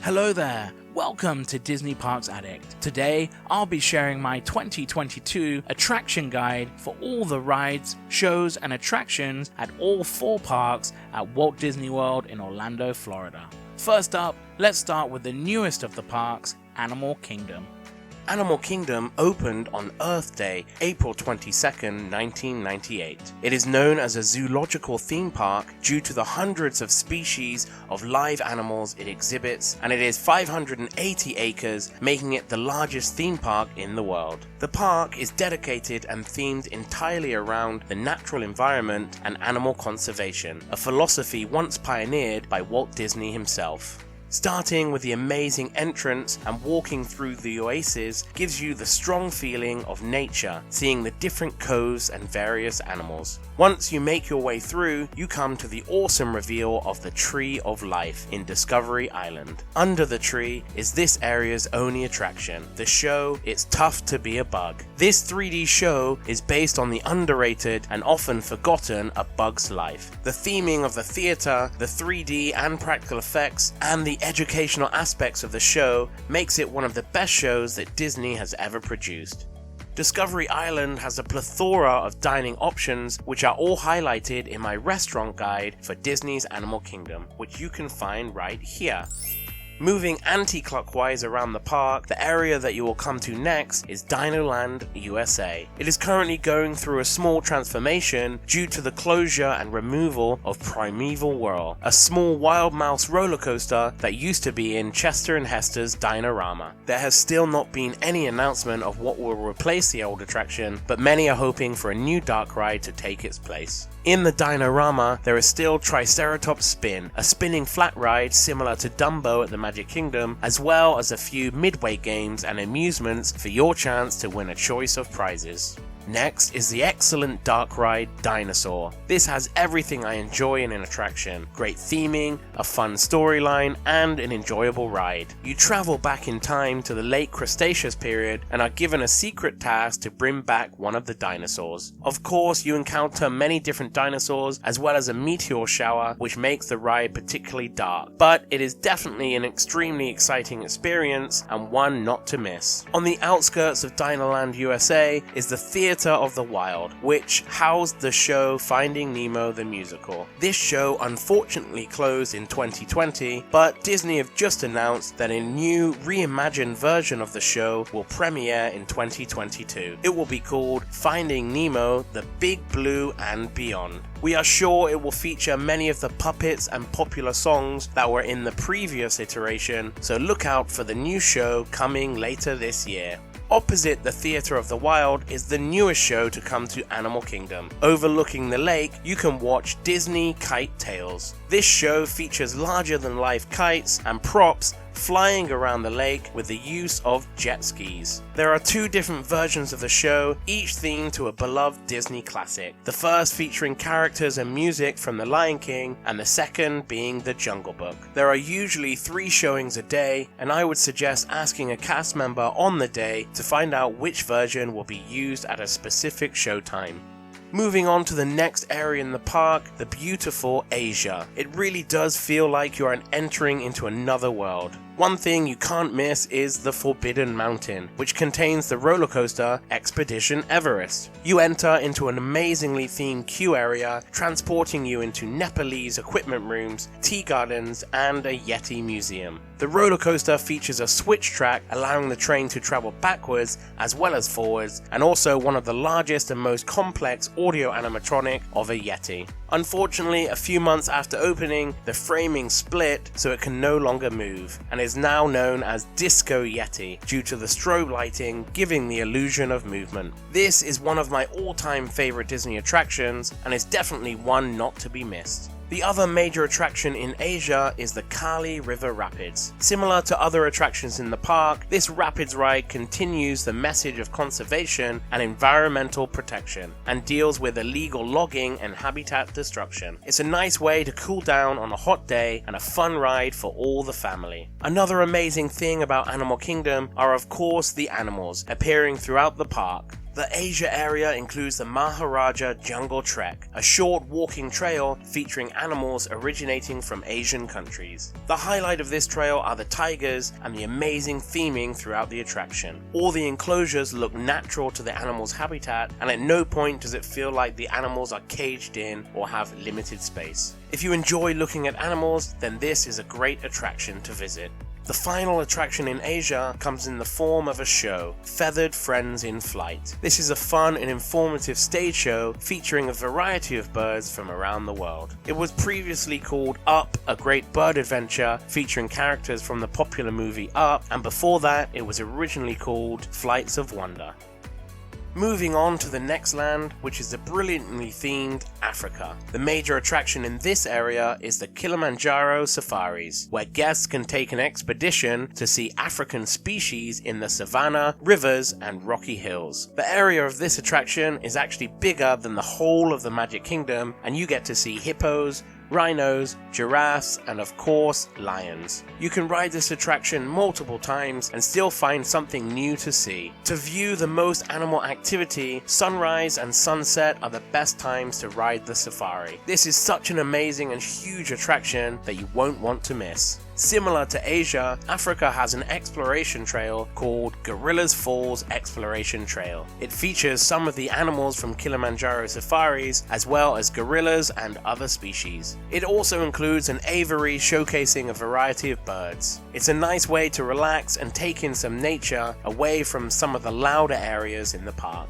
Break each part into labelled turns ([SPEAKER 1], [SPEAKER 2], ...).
[SPEAKER 1] Hello there, welcome to Disney Parks Addict. Today, I'll be sharing my 2022 attraction guide for all the rides, shows, and attractions at all 4 parks at Walt Disney World in Orlando, Florida. First up, let's start with the newest of the parks, Animal Kingdom. Animal Kingdom opened on Earth Day, April 22nd, 1998. It is known as a zoological theme park due to the hundreds of species of live animals it exhibits, and it is 580 acres, making it the largest theme park in the world. The park is dedicated and themed entirely around the natural environment and animal conservation, a philosophy once pioneered by Walt Disney himself. Starting with the amazing entrance and walking through the oasis gives you the strong feeling of nature, seeing the different coves and various animals. Once you make your way through, you come to the awesome reveal of the Tree of Life in Discovery Island. Under the tree is this area's only attraction, the show It's Tough to Be a Bug. This 3D show is based on the underrated and often forgotten A Bug's Life. The theming of the theater, the 3D and practical effects, and the educational aspects of the show makes it one of the best shows that Disney has ever produced. Discovery Island has a plethora of dining options, which are all highlighted in my restaurant guide for Disney's Animal Kingdom, which you can find right here. Moving anti-clockwise around the park, the area that you will come to next is Dinoland USA. It is currently going through a small transformation due to the closure and removal of Primeval Whirl, a small wild mouse roller coaster that used to be in Chester and Hester's Dinorama. There has still not been any announcement of what will replace the old attraction, but many are hoping for a new dark ride to take its place. In the Dinorama, there is still Triceratops Spin, a spinning flat ride similar to Dumbo at the Magic Kingdom, as well as a few midway games and amusements for your chance to win a choice of prizes. Next is the excellent dark ride Dinosaur. This has everything I enjoy in an attraction: great theming, a fun storyline, and an enjoyable ride. You travel back in time to the late Cretaceous period and are given a secret task to bring back one of the dinosaurs. Of course, you encounter many different dinosaurs as well as a meteor shower, which makes the ride particularly dark, but it is definitely an extremely exciting experience and one not to miss. On the outskirts of Dinoland USA is the Theater of the Wild, which housed the show Finding Nemo the Musical. This show unfortunately closed in 2020, but Disney have just announced that a new reimagined version of the show will premiere in 2022. It will be called Finding Nemo, the Big Blue and Beyond. We are sure it will feature many of the puppets and popular songs that were in the previous iteration, so look out for the new show coming later this year. Opposite the Theater of the Wild is the newest show to come to Animal Kingdom. Overlooking the lake, you can watch Disney Kite Tales. This show features larger-than-life kites and props flying around the lake with the use of jet skis. There are 2 different versions of the show, each themed to a beloved Disney classic. The first featuring characters and music from The Lion King, and the second being The Jungle Book. There are usually 3 showings a day, and I would suggest asking a cast member on the day to find out which version will be used at a specific showtime. Moving on to the next area in the park, the beautiful Asia. It really does feel like you are entering into another world. One thing you can't miss is the Forbidden Mountain, which contains the roller coaster Expedition Everest. You enter into an amazingly themed queue area, transporting you into Nepalese equipment rooms, tea gardens, and a Yeti museum. The roller coaster features a switch track, allowing the train to travel backwards as well as forwards, and also one of the largest and most complex audio animatronic of a Yeti. Unfortunately, a few months after opening, the framing split so it can no longer move, and is now known as Disco Yeti due to the strobe lighting giving the illusion of movement. This is one of my all-time favorite Disney attractions, and is definitely one not to be missed. The other major attraction in Asia is the Kali River Rapids. Similar to other attractions in the park, this rapids ride continues the message of conservation and environmental protection, and deals with illegal logging and habitat destruction. It's a nice way to cool down on a hot day and a fun ride for all the family. Another amazing thing about Animal Kingdom are of course the animals appearing throughout the park.
[SPEAKER 2] The Asia area includes the Maharaja Jungle Trek, a short walking trail featuring animals originating from Asian countries. The highlight of this trail are the tigers and the amazing theming throughout the attraction. All the enclosures look natural to the animal's habitat, and at no point does it feel like the animals are caged in or have limited space. If you enjoy looking at animals, then this is a great attraction to visit. The final attraction in Asia comes in the form of a show, Feathered Friends in Flight. This is a fun and informative stage show featuring a variety of birds from around the world. It was previously called Up, a Great Bird Adventure featuring characters from the popular movie Up, and before that it was originally called Flights of Wonder. Moving on to the next land, which is the brilliantly themed Africa. The major attraction in this area is the Kilimanjaro Safaris, where guests can take an expedition to see African species in the savanna, rivers, and rocky hills. The area of this attraction is actually bigger than the whole of the Magic Kingdom, and you get to see hippos, rhinos, giraffes, and of course, lions. You can ride this attraction multiple times and still find something new to see. To view the most animal activity, sunrise and sunset are the best times to ride the safari. This is such an amazing and huge attraction that you won't want to miss. Similar to Asia, Africa has an exploration trail called Gorillas Falls Exploration Trail. It features some of the animals from Kilimanjaro safaris, as well as gorillas and other species. It also includes an aviary showcasing a variety of birds. It's a nice way to relax and take in some nature away from some of the louder areas in the park.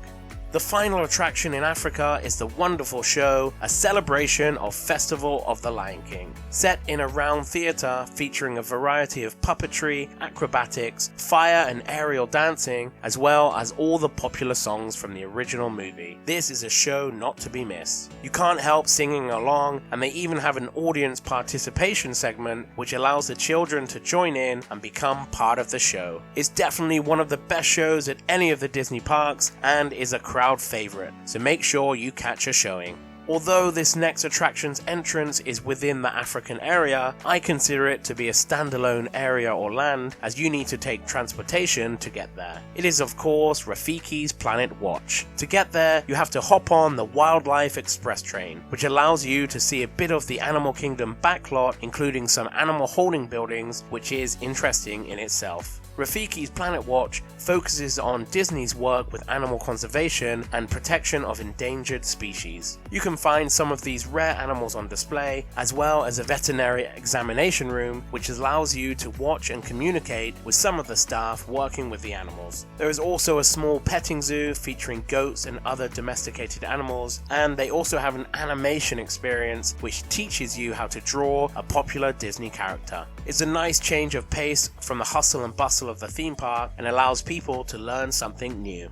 [SPEAKER 2] The final attraction in Africa is the wonderful show, a celebration of Festival of the Lion King. Set in a round theatre featuring a variety of puppetry, acrobatics, fire and aerial dancing, as well as all the popular songs from the original movie. This is a show not to be missed. You can't help singing along, and they even have an audience participation segment which allows the children to join in and become part of the show. It's definitely one of the best shows at any of the Disney parks and is a crowd favorite, so make sure you catch a showing. Although this next attraction's entrance is within the African area, I consider it to be a standalone area or land, as you need to take transportation to get there. It is of course Rafiki's Planet Watch. To get there, you have to hop on the Wildlife Express train, which allows you to see a bit of the Animal Kingdom backlot, including some animal holding buildings, which is interesting in itself. Rafiki's Planet Watch focuses on Disney's work with animal conservation and protection of endangered species. You can find some of these rare animals on display, as well as a veterinary examination room, which allows you to watch and communicate with some of the staff working with the animals. There is also a small petting zoo featuring goats and other domesticated animals, and they also have an animation experience which teaches you how to draw a popular Disney character. It's a nice change of pace from the hustle and bustle of the theme park and allows people to learn something new.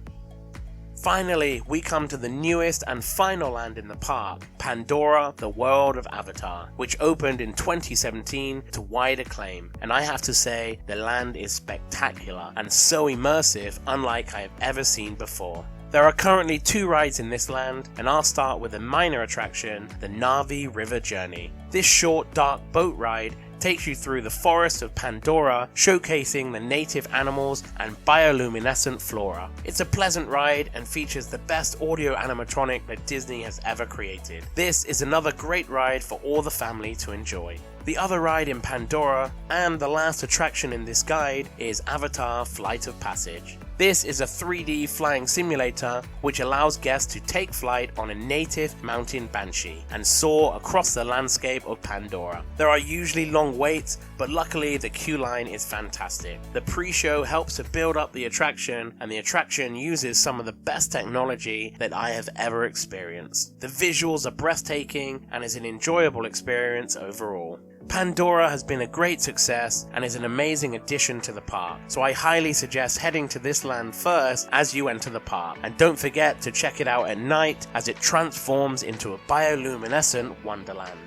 [SPEAKER 2] Finally, we come to the newest and final land in the park, Pandora, the World of Avatar, which opened in 2017 to wide acclaim, and I have to say, the land is spectacular and so immersive, unlike I have ever seen before. There are currently 2 rides in this land, and I'll start with a minor attraction, the Na'vi River Journey. This short, dark boat ride takes you through the forest of Pandora, showcasing the native animals and bioluminescent flora. It's a pleasant ride and features the best audio animatronic that Disney has ever created. This is another great ride for all the family to enjoy. The other ride in Pandora, and the last attraction in this guide, is Avatar Flight of Passage. This is a 3D flying simulator which allows guests to take flight on a native mountain banshee and soar across the landscape of Pandora. There are usually long waits, but luckily the queue line is fantastic. The pre-show helps to build up the attraction, and the attraction uses some of the best technology that I have ever experienced. The visuals are breathtaking and is an enjoyable experience overall. Pandora has been a great success and is an amazing addition to the park, so I highly suggest heading to this land first as you enter the park, and don't forget to check it out at night as it transforms into a bioluminescent wonderland.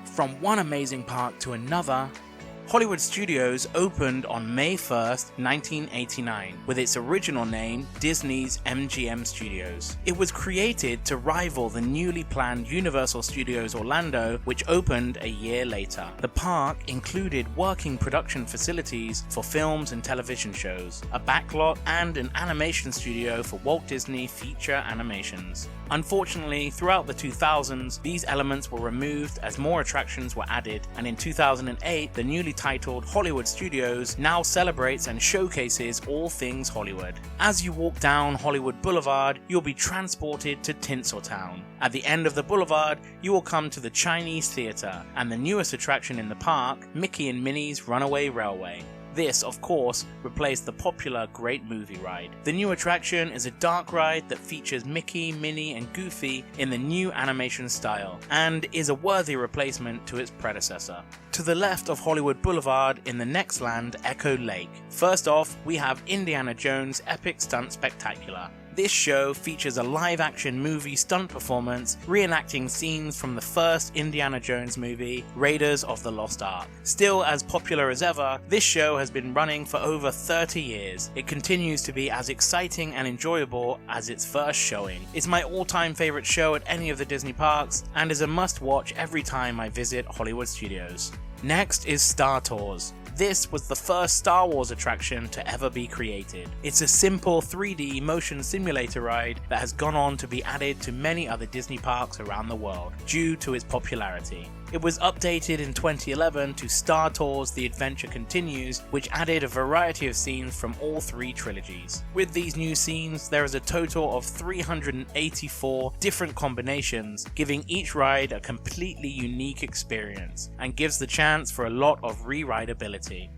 [SPEAKER 1] From one amazing park to another, Hollywood Studios opened on May 1st, 1989, with its original name Disney's MGM Studios. It was created to rival the newly planned Universal Studios Orlando, which opened a year later. The park included working production facilities for films and television shows, a backlot, and an animation studio for Walt Disney feature animations. Unfortunately, throughout the 2000s, these elements were removed as more attractions were added, and in 2008, the newly titled Hollywood Studios now celebrates and showcases all things Hollywood. As you walk down Hollywood Boulevard, you'll be transported to Tinseltown. At the end of the boulevard, you will come to the Chinese Theater and the newest attraction in the park, Mickey and Minnie's Runaway Railway. This, of course, replaced the popular Great Movie Ride. The new attraction is a dark ride that features Mickey, Minnie, and Goofy in the new animation style, and is a worthy replacement to its predecessor. To the left of Hollywood Boulevard in the next land, Echo Lake. First off, we have Indiana Jones' Epic Stunt Spectacular. This show features a live-action movie stunt performance reenacting scenes from the first Indiana Jones movie, Raiders of the Lost Ark. Still as popular as ever, this show has been running for over 30 years. It continues to be as exciting and enjoyable as its first showing. It's my all-time favorite show at any of the Disney parks, and is a must-watch every time I visit Hollywood Studios. Next is Star Tours. This was the first Star Wars attraction to ever be created. It's a simple 3D motion simulator ride that has gone on to be added to many other Disney parks around the world due to its popularity. It was updated in 2011 to Star Tours The Adventure Continues, which added a variety of scenes from all three trilogies. With these new scenes, there is a total of 384 different combinations, giving each ride a completely unique experience, and gives the chance for a lot of re-rideability.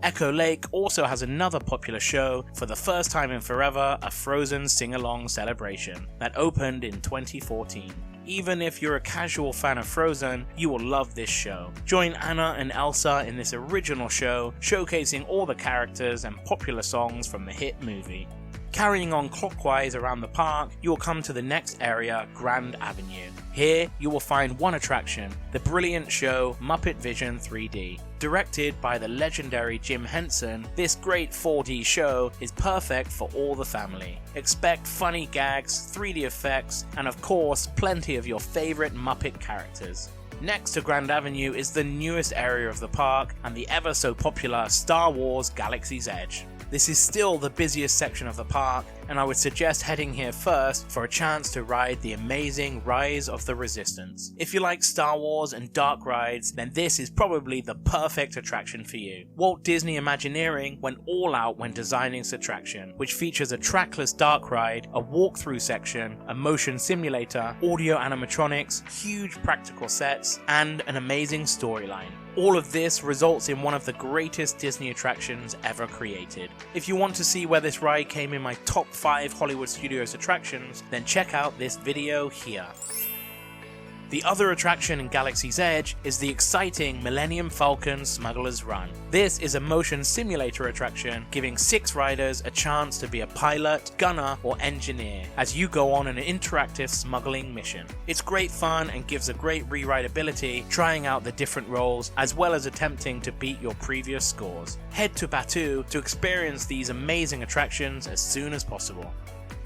[SPEAKER 1] Echo Lake also has another popular show, for the first time in forever, a Frozen sing-along celebration, that opened in 2014. Even if you're a casual fan of Frozen, you will love this show. Join Anna and Elsa in this original show, showcasing all the characters and popular songs from the hit movie. Carrying on clockwise around the park, you will come to the next area, Grand Avenue. Here, you will find one attraction, the brilliant show Muppet Vision 3D. Directed by the legendary Jim Henson, this great 4D show is perfect for all the family. Expect funny gags, 3D effects, and of course, plenty of your favorite Muppet characters. Next to Grand Avenue is the newest area of the park and the ever so popular Star Wars Galaxy's Edge. This is still the busiest section of the park, and I would suggest heading here first for a chance to ride the amazing Rise of the Resistance. If you like Star Wars and dark rides, then this is probably the perfect attraction for you. Walt Disney Imagineering went all out when designing this attraction, which features a trackless dark ride, a walkthrough section, a motion simulator, audio animatronics, huge practical sets, and an amazing storyline. All of this results in one of the greatest Disney attractions ever created. If you want to see where this ride came in my top 5 Hollywood Studios attractions, then check out this video here. The other attraction in Galaxy's Edge is the exciting Millennium Falcon Smuggler's Run. This is a motion simulator attraction, giving 6 riders a chance to be a pilot, gunner, or engineer as you go on an interactive smuggling mission. It's great fun and gives a great re-rideability, trying out the different roles as well as attempting to beat your previous scores. Head to Batuu to experience these amazing attractions as soon as possible.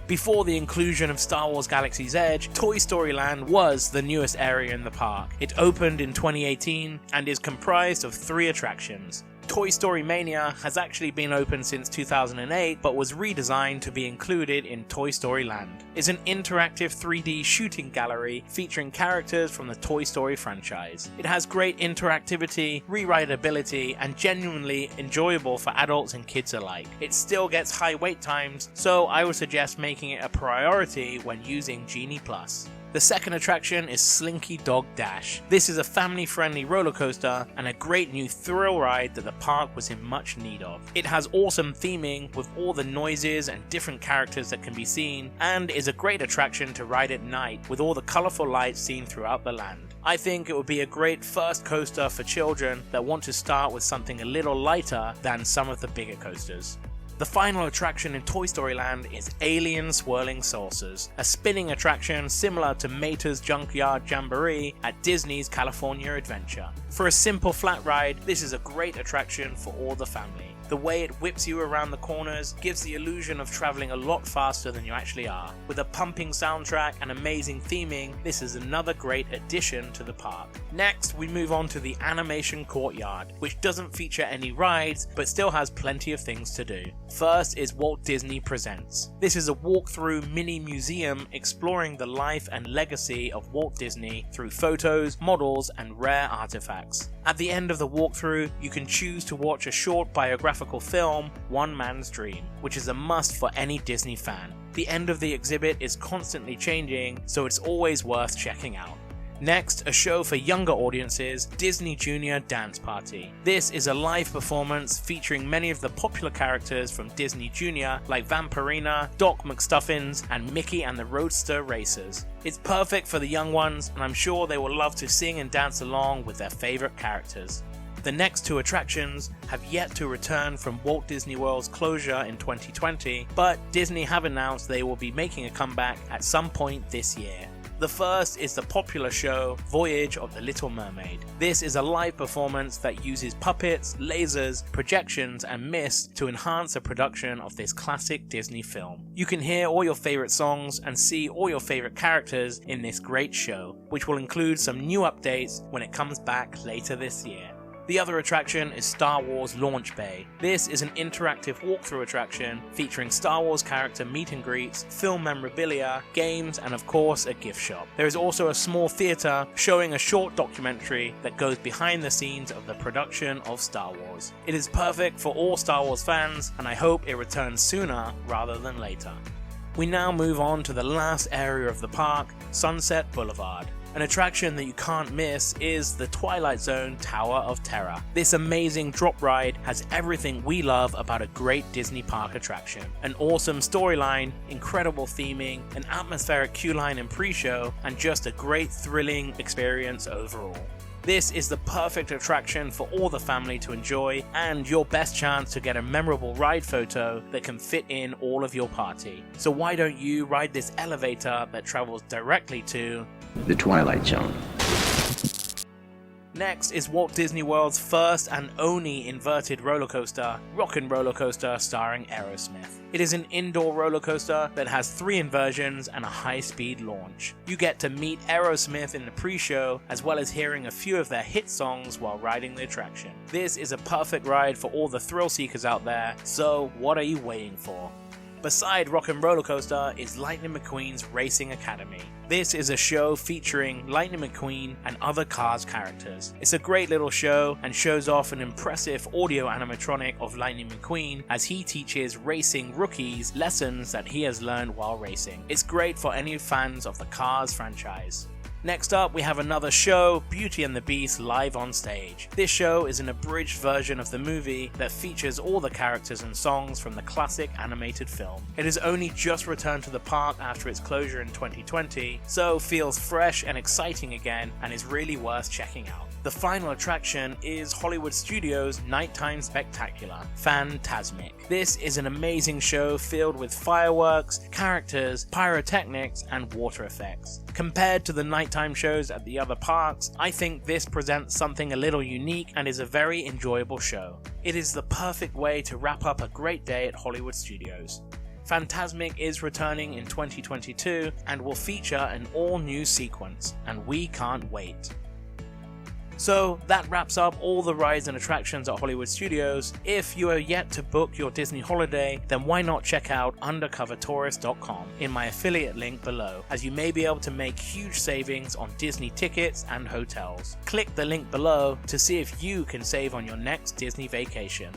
[SPEAKER 1] Before the inclusion of Star Wars Galaxy's Edge, Toy Story Land was the newest area in the park. It opened in 2018 and is comprised of 3 attractions. Toy Story Mania has actually been open since 2008 but was redesigned to be included in Toy Story Land. It's an interactive 3D shooting gallery featuring characters from the Toy Story franchise. It has great interactivity, re-rideability, and genuinely enjoyable for adults and kids alike. It still gets high wait times, so I would suggest making it a priority when using Genie Plus. The second attraction is Slinky Dog Dash. This is a family-friendly roller coaster and a great new thrill ride that the park was in much need of. It has awesome theming with all the noises and different characters that can be seen, and is a great attraction to ride at night with all the colourful lights seen throughout the land. I think it would be a great first coaster for children that want to start with something a little lighter than some of the bigger coasters. The final attraction in Toy Story Land is Alien Swirling Saucers, a spinning attraction similar to Mater's Junkyard Jamboree at Disney's California Adventure. For a simple flat ride, this is a great attraction for all the family. The way it whips you around the corners gives the illusion of traveling a lot faster than you actually are. With a pumping soundtrack and amazing theming, this is another great addition to the park. Next, we move on to the Animation Courtyard, which doesn't feature any rides, but still has plenty of things to do. First is Walt Disney Presents. This is a walk-through mini museum exploring the life and legacy of Walt Disney through photos, models, and rare artifacts. At the end of the walkthrough, you can choose to watch a short biographical film, One Man's Dream, which is a must for any Disney fan. The end of the exhibit is constantly changing, so it's always worth checking out. Next, a show for younger audiences, Disney Junior Dance Party. This is a live performance featuring many of the popular characters from Disney Junior like Vampirina, Doc McStuffins, and Mickey and the Roadster Racers. It's perfect for the young ones, and I'm sure they will love to sing and dance along with their favorite characters. The next two attractions have yet to return from Walt Disney World's closure in 2020, but Disney have announced they will be making a comeback at some point this year. The first is the popular show Voyage of the Little Mermaid. This is a live performance that uses puppets, lasers, projections, and mist to enhance the production of this classic Disney film. You can hear all your favorite songs and see all your favorite characters in this great show, which will include some new updates when it comes back later this year. The other attraction is Star Wars Launch Bay. This is an interactive walkthrough attraction featuring Star Wars character meet and greets, film memorabilia, games, and of course a gift shop. There is also a small theater showing a short documentary that goes behind the scenes of the production of Star Wars. It is perfect for all Star Wars fans, and I hope it returns sooner rather than later. We now move on to the last area of the park, Sunset Boulevard. An attraction that you can't miss is the Twilight Zone Tower of Terror. This amazing drop ride has everything we love about a great Disney park attraction. An awesome storyline, incredible theming, an atmospheric queue line and pre-show, and just a great thrilling experience overall. This is the perfect attraction for all the family to enjoy, and your best chance to get a memorable ride photo that can fit in all of your party. So why don't you ride this elevator that travels directly to
[SPEAKER 3] the Twilight Zone.
[SPEAKER 1] Next is Walt Disney World's first and only inverted roller coaster, Rockin' Roller Coaster starring Aerosmith. It is an indoor roller coaster that has 3 inversions and a high-speed launch. You get to meet Aerosmith in the pre-show, as well as hearing a few of their hit songs while riding the attraction. This is a perfect ride for all the thrill seekers out there, so what are you waiting for? Beside Rockin' Roller Coaster is Lightning McQueen's Racing Academy. This is a show featuring Lightning McQueen and other Cars characters. It's a great little show and shows off an impressive audio animatronic of Lightning McQueen as he teaches racing rookies lessons that he has learned while racing. It's great for any fans of the Cars franchise. Next up, we have another show, Beauty and the Beast live on stage. This show is an abridged version of the movie that features all the characters and songs from the classic animated film. It has only just returned to the park after its closure in 2020, so feels fresh and exciting again and is really worth checking out. The final attraction is Hollywood Studios' Nighttime Spectacular, Fantasmic. This is an amazing show filled with fireworks, characters, pyrotechnics, and water effects. Compared to the nighttime shows at the other parks, I think this presents something a little unique and is a very enjoyable show. It is the perfect way to wrap up a great day at Hollywood Studios. Fantasmic is returning in 2022 and will feature an all-new sequence, and we can't wait. So that wraps up all the rides and attractions at Hollywood Studios. If you are yet to book your Disney holiday, then why not check out undercovertourist.com in my affiliate link below, as you may be able to make huge savings on Disney tickets and hotels. Click the link below to see if you can save on your next Disney vacation.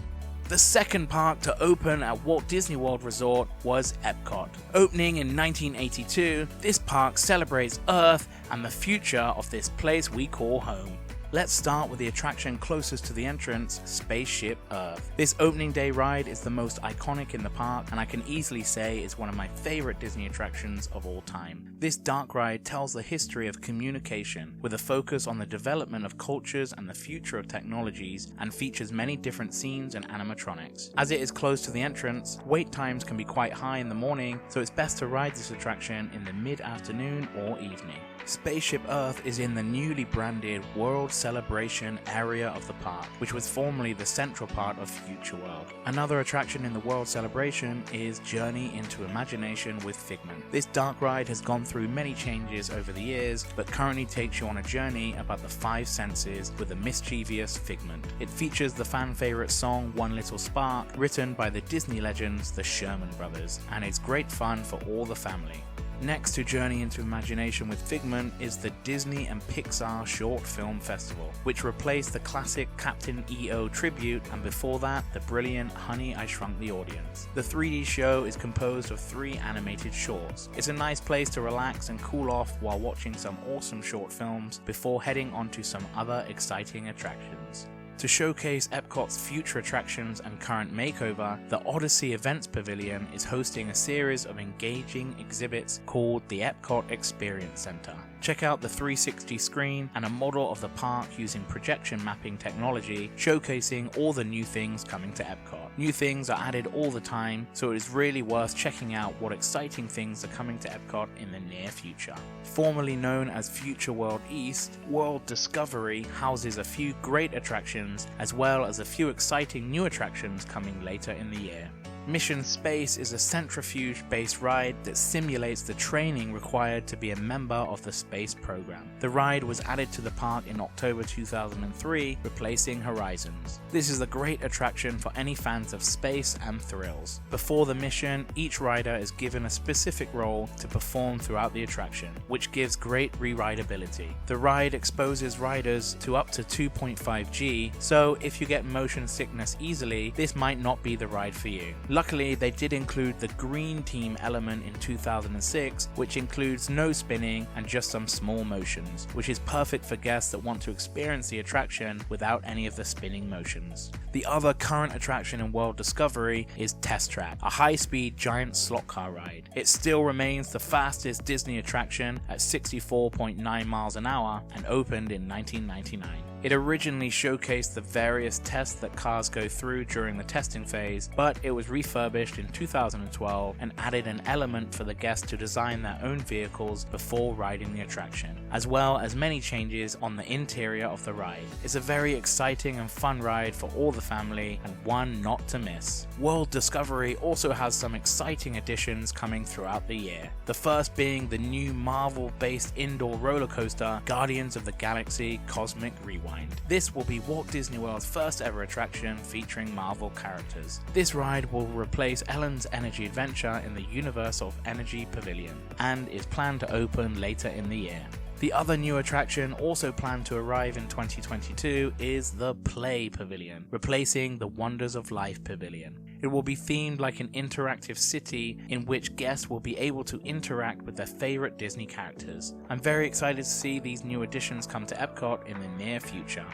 [SPEAKER 1] The second park to open at Walt Disney World Resort was Epcot. Opening in 1982, this park celebrates Earth and the future of this place we call home. Let's start with the attraction closest to the entrance, Spaceship Earth. This opening day ride is the most iconic in the park, and I can easily say is one of my favorite Disney attractions of all time. This dark ride tells the history of communication with a focus on the development of cultures and the future of technologies, and features many different scenes and animatronics. As it is close to the entrance, wait times can be quite high in the morning, so it's best to ride this attraction in the mid-afternoon or evening. Spaceship Earth is in the newly branded World Celebration area of the park, which was formerly the central part of Future World. Another attraction in the World Celebration is Journey into Imagination with Figment. This dark ride has gone through many changes over the years, but currently takes you on a journey about the 5 senses with a mischievous Figment. It features the fan favorite song One Little Spark, written by the Disney legends the Sherman Brothers, and it's great fun for all the family. Next to Journey into Imagination with Figment is the Disney and Pixar Short Film Festival, which replaced the classic Captain EO tribute, and before that, the brilliant Honey, I Shrunk the Audience. The 3D show is composed of 3 animated shorts. It's a nice place to relax and cool off while watching some awesome short films before heading on to some other exciting attractions. To showcase Epcot's future attractions and current makeover, the Odyssey Events Pavilion is hosting a series of engaging exhibits called the Epcot Experience Center. Check out the 360 screen and a model of the park using projection mapping technology, showcasing all the new things coming to Epcot. New things are added all the time, so it is really worth checking out what exciting things are coming to Epcot in the near future. Formerly known as Future World East, World Discovery houses a few great attractions as well as a few exciting new attractions coming later in the year. Mission Space is a centrifuge-based ride that simulates the training required to be a member of the space program. The ride was added to the park in October 2003, replacing Horizons. This is a great attraction for any fans of space and thrills. Before the mission, each rider is given a specific role to perform throughout the attraction, which gives great re-rideability. The ride exposes riders to up to 2.5 G, so if you get motion sickness easily, this might not be the ride for you. Luckily, they did include the Green Team element in 2006, which includes no spinning and just some small motions, which is perfect for guests that want to experience the attraction without any of the spinning motions. The other current attraction in World Discovery is Test Track, a high-speed giant slot car ride. It still remains the fastest Disney attraction at 64.9 miles an hour and opened in 1999. It originally showcased the various tests that cars go through during the testing phase, but it was refurbished in 2012 and added an element for the guests to design their own vehicles before riding the attraction, as well as many changes on the interior of the ride. It's a very exciting and fun ride for all the family, and one not to miss. World Discovery also has some exciting additions coming throughout the year. The first being the new Marvel-based indoor roller coaster, Guardians of the Galaxy Cosmic Rewind. This will be Walt Disney World's first ever attraction featuring Marvel characters. This ride will replace Ellen's Energy Adventure in the Universe of Energy Pavilion and is planned to open later in the year. The other new attraction also planned to arrive in 2022 is the Play Pavilion, replacing the Wonders of Life Pavilion. It will be themed like an interactive city in which guests will be able to interact with their favorite Disney characters. I'm very excited to see these new additions come to Epcot in the near future.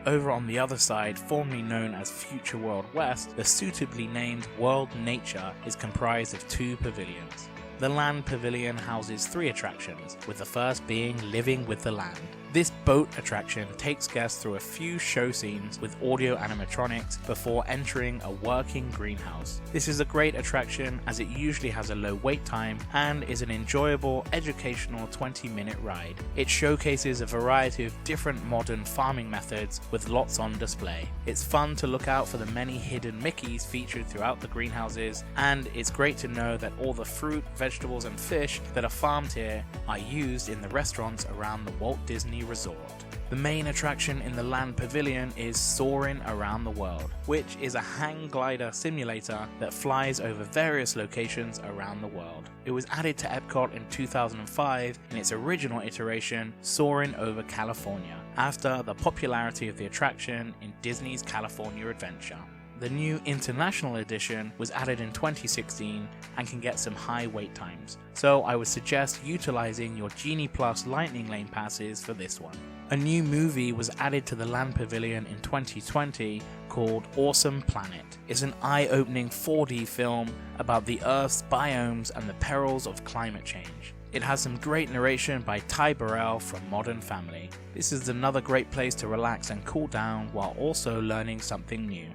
[SPEAKER 1] Over on the other side, formerly known as Future World West, the suitably named World Nature is comprised of 2 pavilions. The Land Pavilion houses 3 attractions, with the first being Living with the Land. This boat attraction takes guests through a few show scenes with audio animatronics before entering a working greenhouse. This is a great attraction as it usually has a low wait time and is an enjoyable, educational 20-minute ride. It showcases a variety of different modern farming methods with lots on display. It's fun to look out for the many hidden Mickeys featured throughout the greenhouses, and it's great to know that all the fruit, vegetables and fish that are farmed here are used in the restaurants around the Walt Disney Resort. The main attraction in the Land Pavilion is Soarin' Around the World, which is a hang glider simulator that flies over various locations around the world. It was added to Epcot in 2005 in its original iteration, Soarin' Over California, after the popularity of the attraction in Disney's California Adventure. The new International Edition was added in 2016 and can get some high wait times, so I would suggest utilizing your Genie Plus Lightning Lane passes for this one. A new movie was added to the Land Pavilion in 2020 called Awesome Planet. It's an eye-opening 4D film about the Earth's biomes and the perils of climate change. It has some great narration by Ty Burrell from Modern Family. This is another great place to relax and cool down while also learning something new.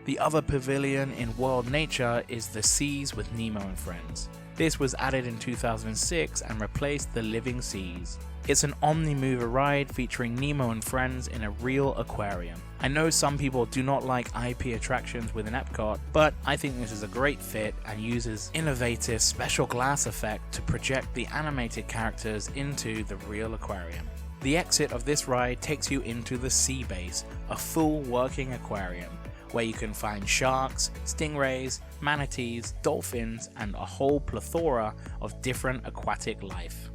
[SPEAKER 1] The other pavilion in World Nature is The Seas with Nemo and Friends. This was added in 2006 and replaced the Living Seas. It's an omni-mover ride featuring Nemo and Friends in a real aquarium. I know some people do not like IP attractions within Epcot, but I think this is a great fit and uses innovative special glass effect to project the animated characters into the real aquarium. The exit of this ride takes you into the sea base, a full working aquarium, where you can find sharks, stingrays, manatees, dolphins, and a whole plethora of different aquatic life.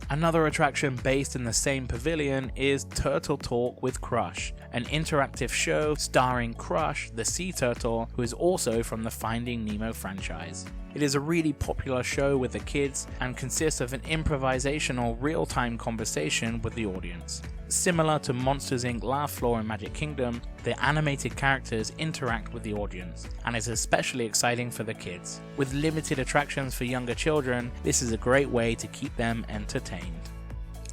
[SPEAKER 1] Another attraction based in the same pavilion is Turtle Talk with Crush, an interactive show starring Crush, the sea turtle, who is also from the Finding Nemo franchise. It is a really popular show with the kids and consists of an improvisational real-time conversation with the audience. Similar to Monsters Inc. Laugh Floor in Magic Kingdom, the animated characters interact with the audience, and is especially exciting for the kids. With limited attractions for younger children, this is a great way to keep them entertained.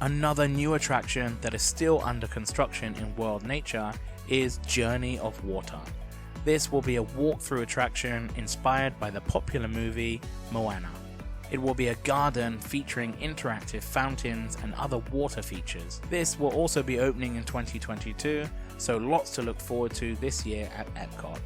[SPEAKER 1] Another new attraction that is still under construction in World Nature is Journey of Water. This will be a walkthrough attraction inspired by the popular movie Moana. It will be a garden featuring interactive fountains and other water features. This will also be opening in 2022, so lots to look forward to this year at Epcot.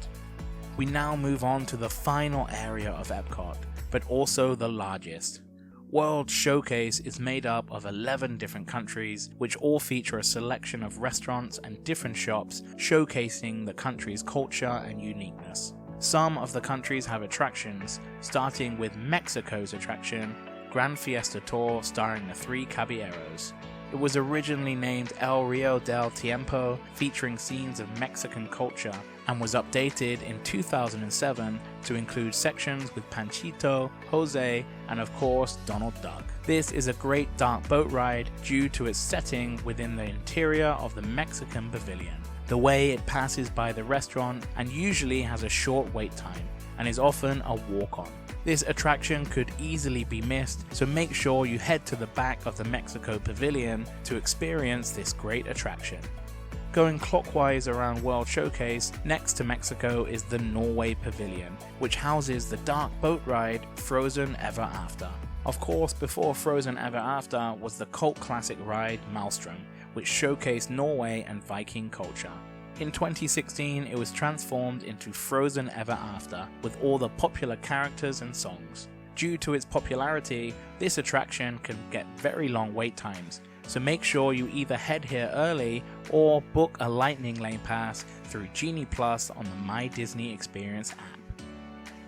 [SPEAKER 1] We now move on to the final area of Epcot, but also the largest. World Showcase is made up of 11 different countries, which all feature a selection of restaurants and different shops showcasing the country's culture and uniqueness. Some of the countries have attractions, starting with Mexico's attraction, Gran Fiesta Tour, starring the 3 Caballeros. It was originally named El Rio del Tiempo, featuring scenes of Mexican culture, and was updated in 2007 to include sections with Panchito, Jose, and of course Donald Duck. This is a great dark boat ride due to its setting within the interior of the Mexican pavilion. The way it passes by the restaurant and usually has a short wait time and is often a walk-on. This attraction could easily be missed, so make sure you head to the back of the Mexico Pavilion to experience this great attraction. Going clockwise around World Showcase, next to Mexico is the Norway Pavilion, which houses the dark boat ride Frozen Ever After. Of course, before Frozen Ever After was the cult classic ride Maelstrom, which showcased Norway and Viking culture. In 2016, it was transformed into Frozen Ever After, with all the popular characters and songs. Due to its popularity, this attraction can get very long wait times, so make sure you either head here early or book a Lightning Lane pass through Genie Plus on the My Disney Experience app.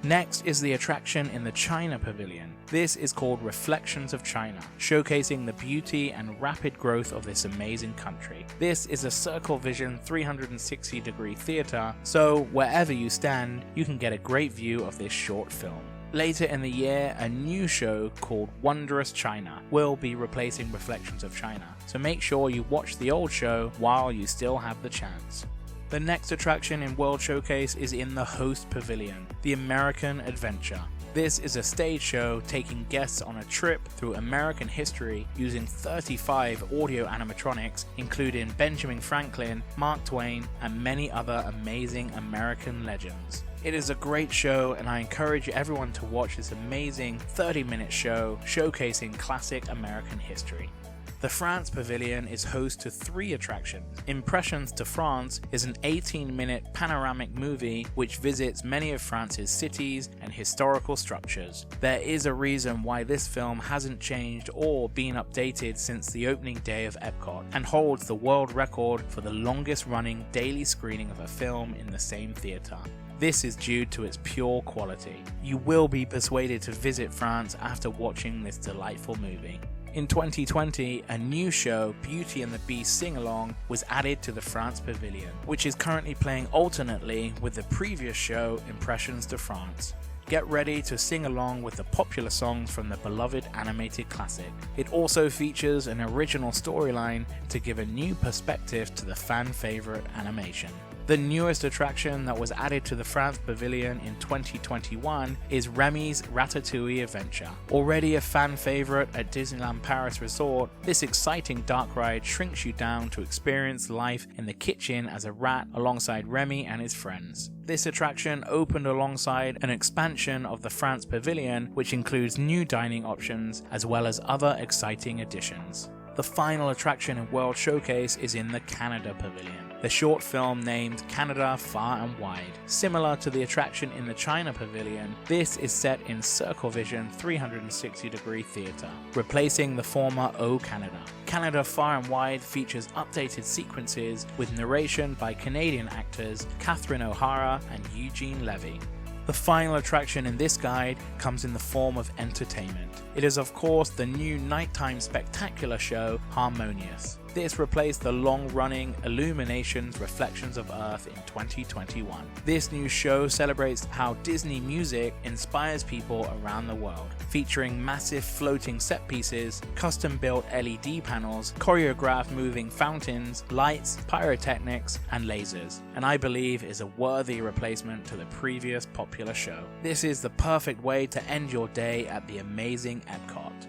[SPEAKER 1] Next is the attraction in the China Pavilion. This is called Reflections of China, showcasing the beauty and rapid growth of this amazing country. This is a Circle Vision 360-degree theater, so wherever you stand, you can get a great view of this short film. Later in the year, a new show called Wondrous China will be replacing Reflections of China, so make sure you watch the old show while you still have the chance. The next attraction in World Showcase is in the Host Pavilion, the American Adventure. This is a stage show taking guests on a trip through American history using 35 audio animatronics, including Benjamin Franklin, Mark Twain, and many other amazing American legends. It is a great show, and I encourage everyone to watch this amazing 30-minute show showcasing classic American history. The France Pavilion is host to 3 attractions. Impressions to France is an 18-minute panoramic movie which visits many of France's cities and historical structures. There is a reason why this film hasn't changed or been updated since the opening day of Epcot, and holds the world record for the longest running daily screening of a film in the same theater. This is due to its pure quality. You will be persuaded to visit France after watching this delightful movie. In 2020, a new show, Beauty and the Beast Sing-Along, was added to the France Pavilion, which is currently playing alternately with the previous show, Impressions de France. Get ready to sing along with the popular songs from the beloved animated classic. It also features an original storyline to give a new perspective to the fan favorite animation. The newest attraction that was added to the France Pavilion in 2021 is Remy's Ratatouille Adventure. Already a fan favorite at Disneyland Paris Resort, this exciting dark ride shrinks you down to experience life in the kitchen as a rat alongside Remy and his friends. This attraction opened alongside an expansion of the France Pavilion, which includes new dining options as well as other exciting additions. The final attraction in World Showcase is in the Canada Pavilion. The short film named Canada Far and Wide. Similar to the attraction in the China Pavilion, this is set in Circle Vision 360-degree theater, replacing the former O Canada. Canada Far and Wide features updated sequences with narration by Canadian actors Catherine O'Hara and Eugene Levy. The final attraction in this guide comes in the form of entertainment. It is of course the new nighttime spectacular show Harmonious. This replaced the long-running Illuminations Reflections of Earth in 2021. This new show celebrates how Disney music inspires people around the world, featuring massive floating set pieces, custom-built LED panels, choreographed moving fountains, lights, pyrotechnics, and lasers, and I believe is a worthy replacement to the previous popular show. This is the perfect way to end your day at the amazing Epcot.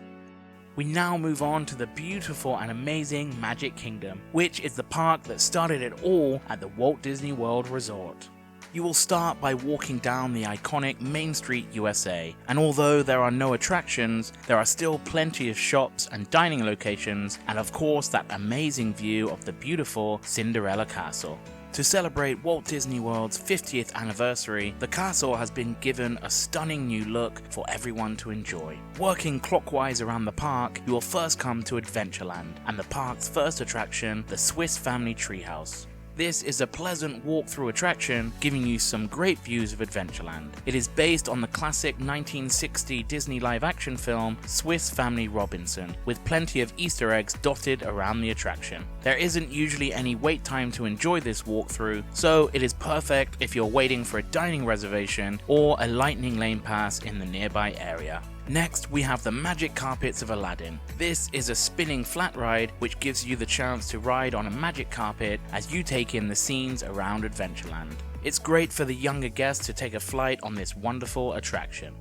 [SPEAKER 1] We now move on to the beautiful and amazing Magic Kingdom, which is the park that started it all at the Walt Disney World Resort. You will start by walking down the iconic Main Street USA, and although there are no attractions, there are still plenty of shops and dining locations, and of course that amazing view of the beautiful Cinderella Castle. To celebrate Walt Disney World's 50th anniversary, the castle has been given a stunning new look for everyone to enjoy. Working clockwise around the park, you will first come to Adventureland, and the park's first attraction, the Swiss Family Treehouse. This is a pleasant walk-through attraction giving you some great views of Adventureland. It is based on the classic 1960 Disney live-action film Swiss Family Robinson, with plenty of Easter eggs dotted around the attraction. There isn't usually any wait time to enjoy this walkthrough, so it is perfect if you're waiting for a dining reservation or a lightning lane pass in the nearby area. Next, we have the Magic Carpets of Aladdin. This is a spinning flat ride which gives you the chance to ride on a magic carpet as you take in the scenes around Adventureland. It's great for the younger guests to take a flight on this wonderful attraction.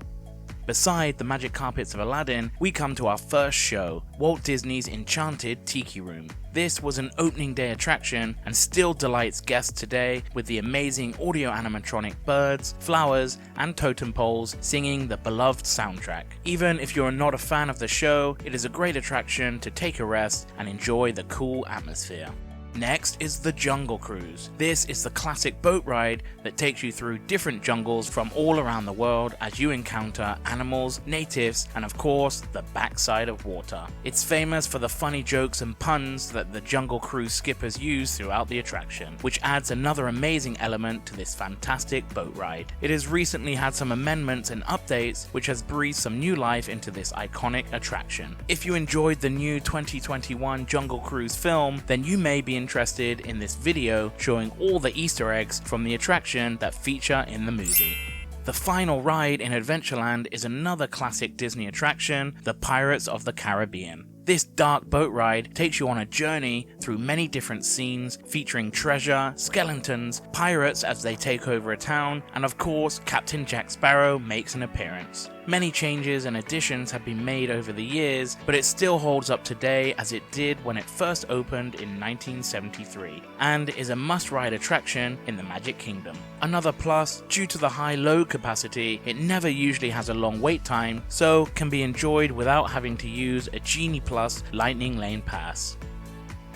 [SPEAKER 1] Beside the Magic Carpets of Aladdin, we come to our first show, Walt Disney's Enchanted Tiki Room. This was an opening day attraction and still delights guests today with the amazing audio animatronic birds, flowers, and totem poles singing the beloved soundtrack. Even if you're not a fan of the show, it is a great attraction to take a rest and enjoy the cool atmosphere. Next is the Jungle Cruise. This is the classic boat ride that takes you through different jungles from all around the world as you encounter animals, natives, and of course, the backside of water. It's famous for the funny jokes and puns that the Jungle Cruise skippers use throughout the attraction, which adds another amazing element to this fantastic boat ride. It has recently had some amendments and updates, which has breathed some new life into this iconic attraction. If you enjoyed the new 2021 Jungle Cruise film, then you may be interested in this video showing all the Easter eggs from the attraction that feature in the movie. The final ride in Adventureland is another classic Disney attraction, the Pirates of the Caribbean. This dark boat ride takes you on a journey through many different scenes featuring treasure, skeletons, pirates as they take over a town, and of course Captain Jack Sparrow makes an appearance. Many changes and additions have been made over the years, but it still holds up today as it did when it first opened in 1973, and is a must-ride attraction in the Magic Kingdom. Another plus, due to the high load capacity, it never usually has a long wait time, so can be enjoyed without having to use a Genie Plus Lightning Lane Pass.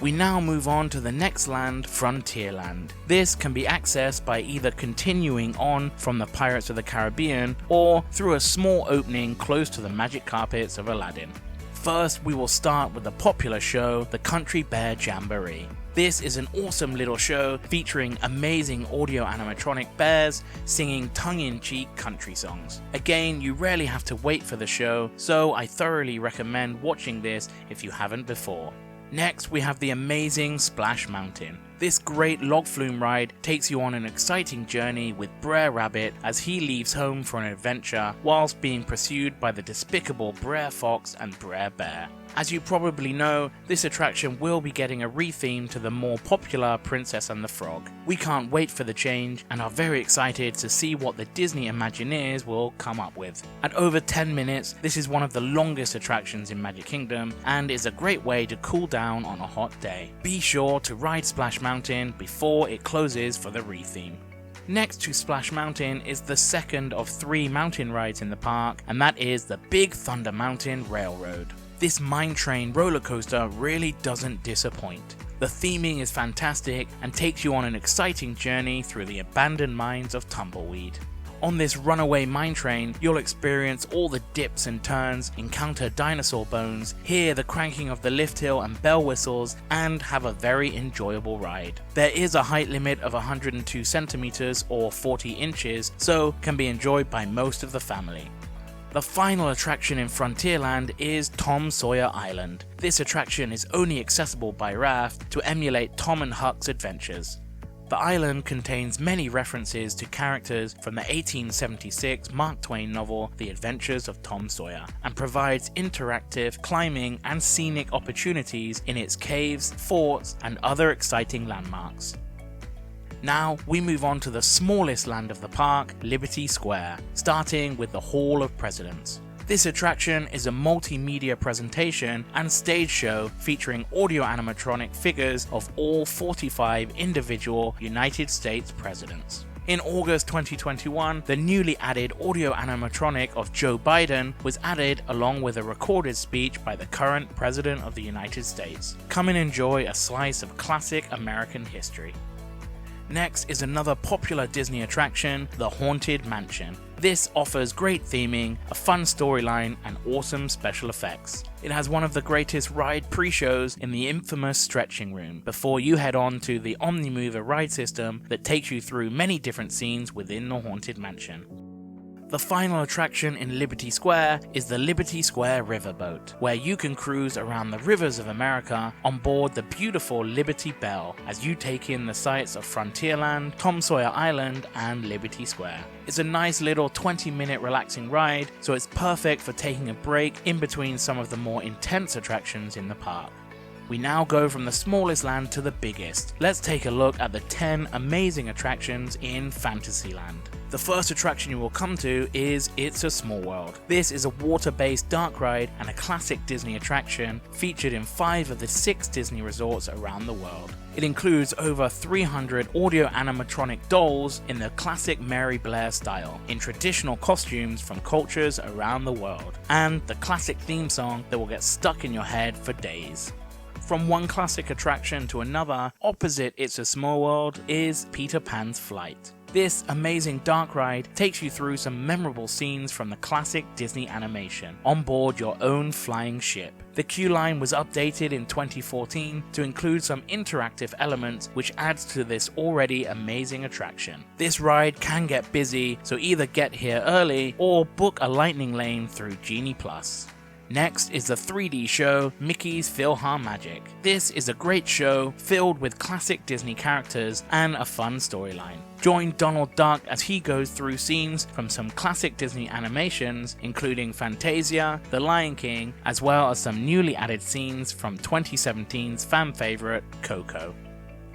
[SPEAKER 1] We now move on to the next land, Frontierland. This can be accessed by either continuing on from the Pirates of the Caribbean or through a small opening close to the Magic Carpets of Aladdin. First, we will start with the popular show, the Country Bear Jamboree. This is an awesome little show featuring amazing audio animatronic bears singing tongue-in-cheek country songs. Again, you rarely have to wait for the show, so I thoroughly recommend watching this if you haven't before. Next, we have the amazing Splash Mountain. This great log flume ride takes you on an exciting journey with Brer Rabbit as he leaves home for an adventure whilst being pursued by the despicable Brer Fox and Brer Bear. As you probably know, this attraction will be getting a retheme to the more popular Princess and the Frog. We can't wait for the change and are very excited to see what the Disney Imagineers will come up with. At over 10 minutes, this is one of the longest attractions in Magic Kingdom and is a great way to cool down on a hot day. Be sure to ride Splash Mountain before it closes for the retheme. Next to Splash Mountain is the second of 3 mountain rides in the park, and that is the Big Thunder Mountain Railroad. This mine train roller coaster really doesn't disappoint. The theming is fantastic and takes you on an exciting journey through the abandoned mines of Tumbleweed. On this runaway mine train, you'll experience all the dips and turns, encounter dinosaur bones, hear the cranking of the lift hill and bell whistles, and have a very enjoyable ride. There is a height limit of 102 centimeters or 40 inches, so can be enjoyed by most of the family. The final attraction in Frontierland is Tom Sawyer Island. This attraction is only accessible by raft to emulate Tom and Huck's adventures. The island contains many references to characters from the 1876 Mark Twain novel The Adventures of Tom Sawyer, and provides interactive climbing and scenic opportunities in its caves, forts, and other exciting landmarks. Now we move on to the smallest land of the park, Liberty Square, starting with the Hall of Presidents. This attraction is a multimedia presentation and stage show featuring audio animatronic figures of all 45 individual United States presidents. In August 2021, the newly added audio animatronic of Joe Biden was added along with a recorded speech by the current President of the United States. Come and enjoy a slice of classic American history. Next is another popular Disney attraction, the Haunted Mansion. This offers great theming, a fun storyline, and awesome special effects. It has one of the greatest ride pre-shows in the infamous stretching room, before you head on to the Omnimover ride system that takes you through many different scenes within the Haunted Mansion. The final attraction in Liberty Square is the Liberty Square Riverboat, where you can cruise around the rivers of America on board the beautiful Liberty Belle as you take in the sights of Frontierland, Tom Sawyer Island, and Liberty Square. It's a nice little 20-minute relaxing ride, so it's perfect for taking a break in between some of the more intense attractions in the park. We now go from the smallest land to the biggest. Let's take a look at the 10 amazing attractions in Fantasyland. The first attraction you will come to is It's a Small World. This is a water-based dark ride and a classic Disney attraction featured in 5 of the 6 Disney resorts around the world. It includes over 300 audio animatronic dolls in the classic Mary Blair style, in traditional costumes from cultures around the world, and the classic theme song that will get stuck in your head for days. From one classic attraction to another, opposite It's a Small World is Peter Pan's Flight. This amazing dark ride takes you through some memorable scenes from the classic Disney animation, on board your own flying ship. The queue line was updated in 2014 to include some interactive elements which adds to this already amazing attraction. This ride can get busy, so either get here early or book a lightning lane through Genie Plus. Next is the 3D show Mickey's PhilharMagic. This is a great show filled with classic Disney characters and a fun storyline. Join Donald Duck as he goes through scenes from some classic Disney animations, including Fantasia, The Lion King, as well as some newly added scenes from 2017's fan favorite, Coco.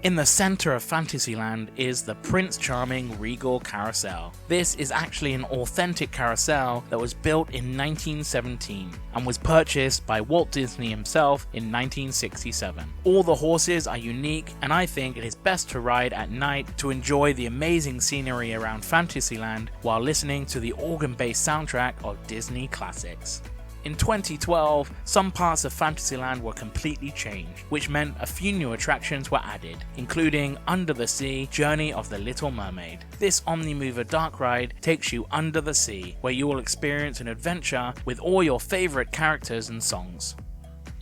[SPEAKER 1] In the center of Fantasyland is the Prince Charming Regal Carousel. This is actually an authentic carousel that was built in 1917 and was purchased by Walt Disney himself in 1967. All the horses are unique, and I think it is best to ride at night to enjoy the amazing scenery around Fantasyland while listening to the organ-based soundtrack of Disney classics. In 2012, some parts of Fantasyland were completely changed, which meant a few new attractions were added, including Under the Sea Journey of the Little Mermaid. This Omnimover dark ride takes you under the sea, where you will experience an adventure with all your favorite characters and songs.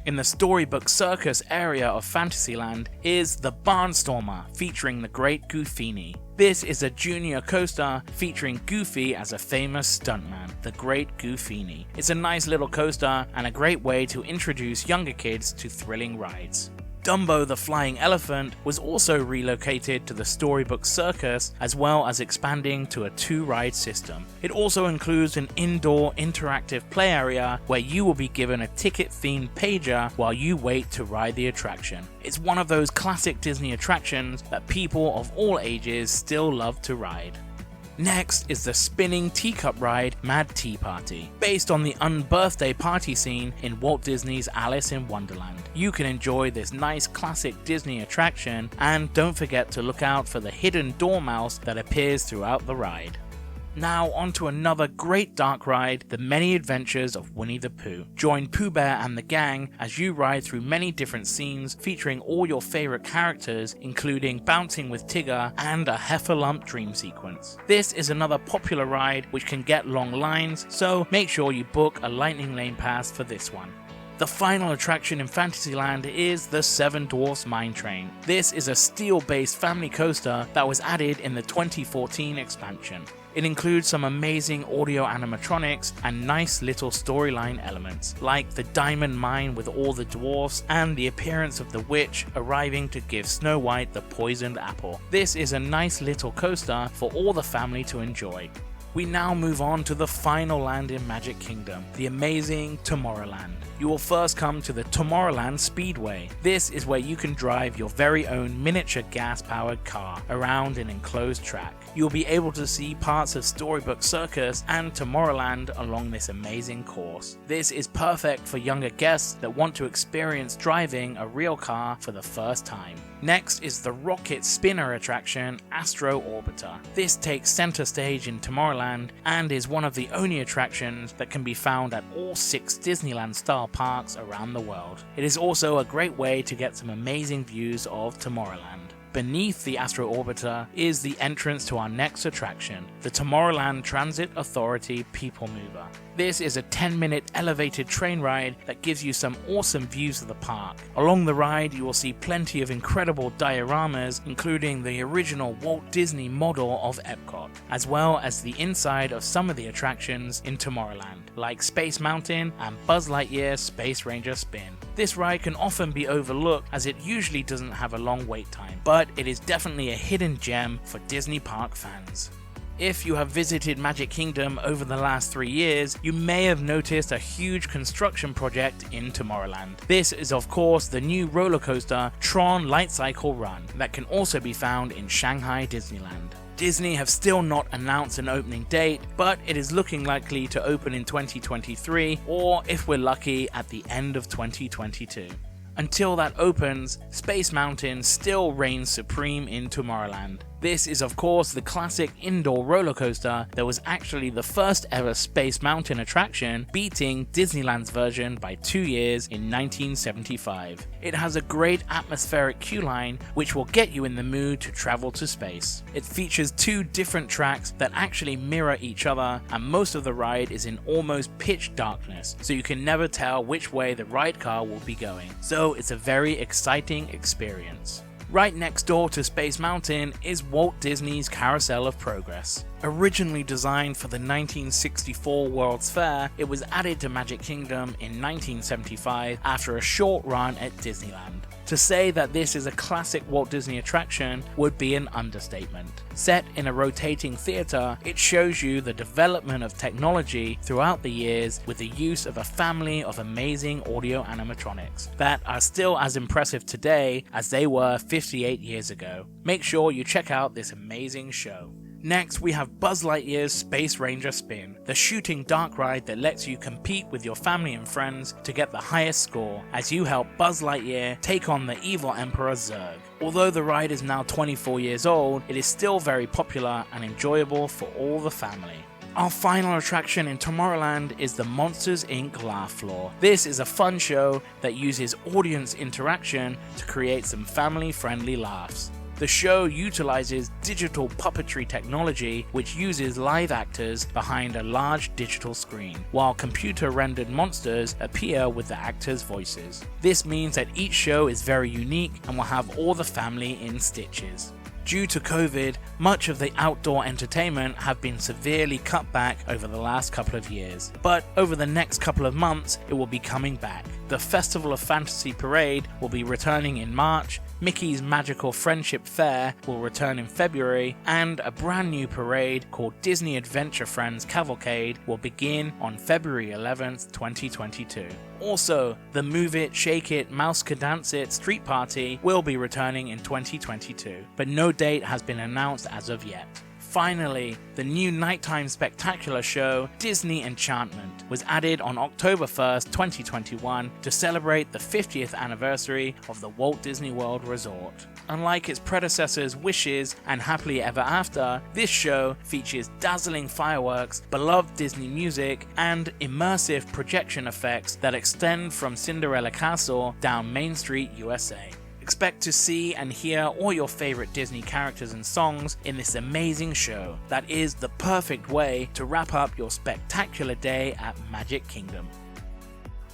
[SPEAKER 1] In the Storybook Circus area of Fantasyland is the Barnstormer, featuring the Great Goofini. This is a junior coaster featuring Goofy as a famous stuntman, the Great Goofini. It's a nice little coaster and a great way to introduce younger kids to thrilling rides. Dumbo the Flying Elephant was also relocated to the Storybook Circus, as well as expanding to a 2-ride system. It also includes an indoor interactive play area where you will be given a ticket-themed pager while you wait to ride the attraction. It's one of those classic Disney attractions that people of all ages still love to ride. Next is the spinning teacup ride Mad Tea Party. Based on the unbirthday party scene in Walt Disney's Alice in Wonderland. You can enjoy this nice classic Disney attraction, and don't forget to look out for the hidden dormouse that appears throughout the ride. Now on to another great dark ride, The Many Adventures of Winnie the Pooh. Join Pooh Bear and the gang as you ride through many different scenes featuring all your favorite characters, including Bouncing with Tigger and a Heffalump dream sequence. This is another popular ride which can get long lines, so make sure you book a Lightning Lane pass for this one. The final attraction in Fantasyland is the Seven Dwarfs Mine Train. This is a steel-based family coaster that was added in the 2014 expansion. It includes some amazing audio animatronics and nice little storyline elements, like the diamond mine with all the dwarfs and the appearance of the witch arriving to give Snow White the poisoned apple. This is a nice little coaster for all the family to enjoy. We now move on to the final land in Magic Kingdom, the amazing Tomorrowland. You will first come to the Tomorrowland Speedway. This is where you can drive your very own miniature gas-powered car around an enclosed track. You'll be able to see parts of Storybook Circus and Tomorrowland along this amazing course. This is perfect for younger guests that want to experience driving a real car for the first time. Next is the rocket spinner attraction Astro Orbiter. This takes center stage in Tomorrowland and is one of the only attractions that can be found at all 6 Disneyland-style parks around the world. It is also a great way to get some amazing views of Tomorrowland. Beneath the Astro Orbiter is the entrance to our next attraction, the Tomorrowland Transit Authority People Mover. This is a 10-minute elevated train ride that gives you some awesome views of the park. Along the ride, you will see plenty of incredible dioramas, including the original Walt Disney model of Epcot, as well as the inside of some of the attractions in Tomorrowland, like Space Mountain and Buzz Lightyear Space Ranger Spin. This ride can often be overlooked as it usually doesn't have a long wait time, but it is definitely a hidden gem for Disney Park fans. If you have visited Magic Kingdom over the last 3 years, you may have noticed a huge construction project in Tomorrowland. This is of course the new roller coaster Tron Light Cycle Run that can also be found in Shanghai Disneyland. Disney have still not announced an opening date, but it is looking likely to open in 2023, or if we're lucky, at the end of 2022. Until that opens, Space Mountain still reigns supreme in Tomorrowland. This is of course the classic indoor roller coaster that was actually the first ever Space Mountain attraction, beating Disneyland's version by 2 years in 1975. It has a great atmospheric queue line which will get you in the mood to travel to space. It features 2 different tracks that actually mirror each other, and most of the ride is in almost pitch darkness, so you can never tell which way the ride car will be going. So it's a very exciting experience. Right next door to Space Mountain is Walt Disney's Carousel of Progress. Originally designed for the 1964 World's Fair, it was added to Magic Kingdom in 1975 after a short run at Disneyland. To say that this is a classic Walt Disney attraction would be an understatement. Set in a rotating theater, it shows you the development of technology throughout the years with the use of a family of amazing audio animatronics that are still as impressive today as they were 58 years ago. Make sure you check out this amazing show. Next, we have Buzz Lightyear's Space Ranger Spin, the shooting dark ride that lets you compete with your family and friends to get the highest score as you help Buzz Lightyear take on the evil Emperor Zurg. Although the ride is now 24 years old, it is still very popular and enjoyable for all the family. Our final attraction in Tomorrowland is the Monsters Inc. Laugh Floor. This is a fun show that uses audience interaction to create some family-friendly laughs. The show utilizes digital puppetry technology which uses live actors behind a large digital screen, while computer-rendered monsters appear with the actors' voices. This means that each show is very unique and will have all the family in stitches. Due to COVID, much of the outdoor entertainment have been severely cut back over the last couple of years, but over the next couple of months it will be coming back. The Festival of Fantasy Parade will be returning in March, Mickey's Magical Friendship Fair will return in February, and a brand new parade called Disney Adventure Friends Cavalcade will begin on February 11th, 2022. Also, the Move It, Shake It, Mouse Can Dance It Street Party will be returning in 2022, but no date has been announced as of yet. Finally, the new nighttime spectacular show, Disney Enchantment, was added on October 1st, 2021 to celebrate the 50th anniversary of the Walt Disney World Resort. Unlike its predecessors Wishes and Happily Ever After, this show features dazzling fireworks, beloved Disney music, and immersive projection effects that extend from Cinderella Castle down Main Street, USA. Expect to see and hear all your favorite Disney characters and songs in this amazing show that is the perfect way to wrap up your spectacular day at Magic Kingdom.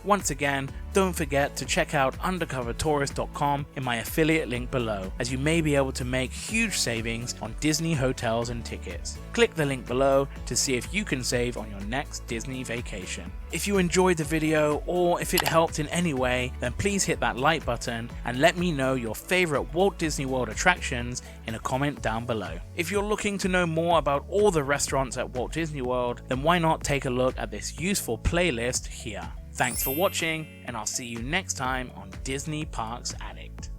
[SPEAKER 1] Once again, don't forget to check out undercovertourist.com in my affiliate link below, as you may be able to make huge savings on Disney hotels and tickets. Click the link below to see if you can save on your next Disney vacation. If you enjoyed the video or if it helped in any way, then please hit that like button and let me know your favorite Walt Disney World attractions in a comment down below. If you're looking to know more about all the restaurants at Walt Disney World, then why not take a look at this useful playlist here. Thanks for watching, and I'll see you next time on Disney Parks Addict.